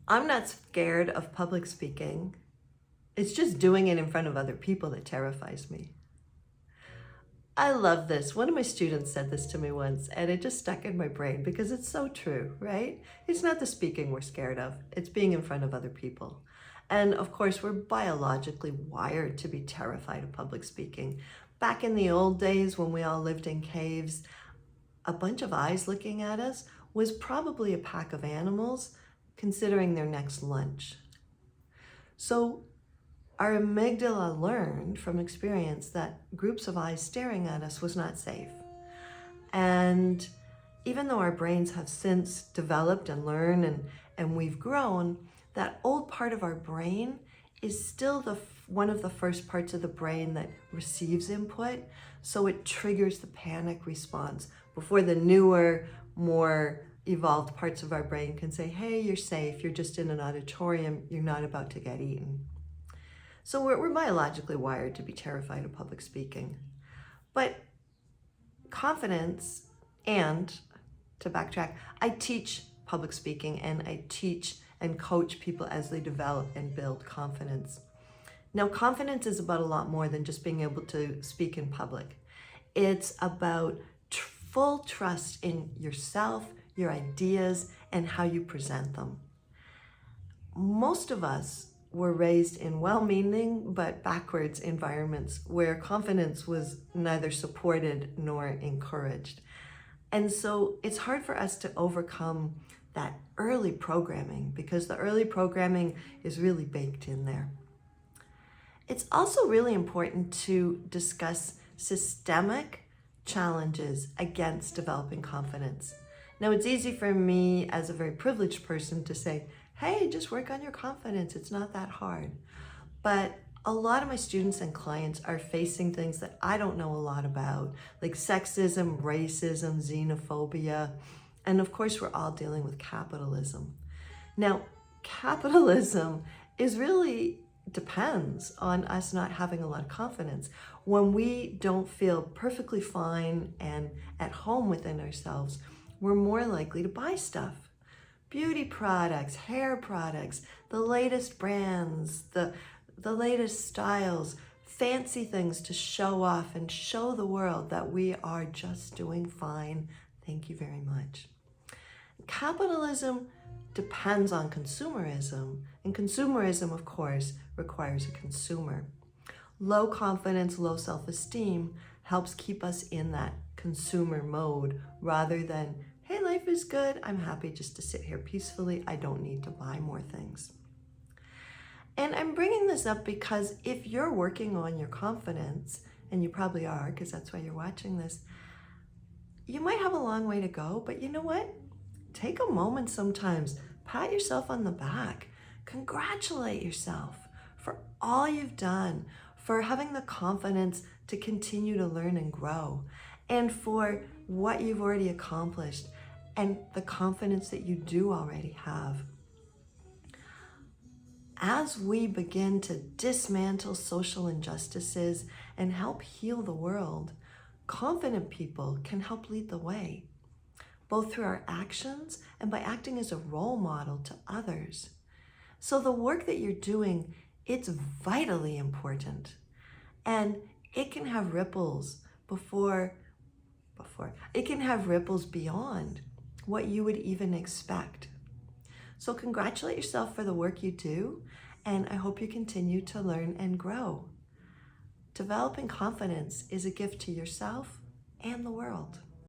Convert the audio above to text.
I'm not scared of public speaking. It's just doing it in front of other people that terrifies me. I love this. One of my students said this to me once, and it just stuck in my brain because it's so true, right? It's not the speaking we're scared of, it's being in front of other people. And of course, we're biologically wired to be terrified of public speaking. Back in the old days when we all lived in caves, a bunch of eyes looking at us was probably a pack of animals considering their next lunch. So our amygdala learned from experience that groups of eyes staring at us was not safe. And even though our brains have since developed and learned and we've grown, that old part of our brain is still one of the first parts of the brain that receives input. So it triggers the panic response before the newer, more evolved parts of our brain can say, hey, you're safe, you're just in an auditorium, you're not about to get eaten. So we're biologically wired to be terrified of public speaking. But confidence, and to backtrack, I teach public speaking and I teach and coach people as they develop and build confidence. Now, confidence is about a lot more than just being able to speak in public. It's about full trust in yourself, your ideas, and how you present them. Most of us were raised in well-meaning but backwards environments where confidence was neither supported nor encouraged. And so it's hard for us to overcome that early programming because the early programming is really baked in there. It's also really important to discuss systemic challenges against developing confidence. Now, it's easy for me as a very privileged person to say, hey, just work on your confidence. It's not that hard. But a lot of my students and clients are facing things that I don't know a lot about, like sexism, racism, xenophobia, and of course, we're all dealing with capitalism. Now, capitalism is really depends on us not having a lot of confidence. When we don't feel perfectly fine and at home within ourselves, we're more likely to buy stuff. Beauty products, hair products, the latest brands, the latest styles, fancy things to show off and show the world that we are just doing fine. Thank you very much. Capitalism depends on consumerism, and consumerism, of course, requires a consumer. Low confidence, low self-esteem helps keep us in that consumer mode rather than, hey, life is good, I'm happy just to sit here peacefully, I don't need to buy more things. And I'm bringing this up because if you're working on your confidence, and you probably are because that's why you're watching this, you might have a long way to go, but you know what? Take a moment sometimes, pat yourself on the back, congratulate yourself for all you've done, for having the confidence to continue to learn and grow, and for what you've already accomplished and the confidence that you do already have. As we begin to dismantle social injustices and help heal the world, confident people can help lead the way, both through our actions and by acting as a role model to others. So the work that you're doing, it's vitally important. And it can have ripples it can have ripples beyond what you would even expect. So congratulate yourself for the work you do, and I hope you continue to learn and grow. Developing confidence is a gift to yourself and the world.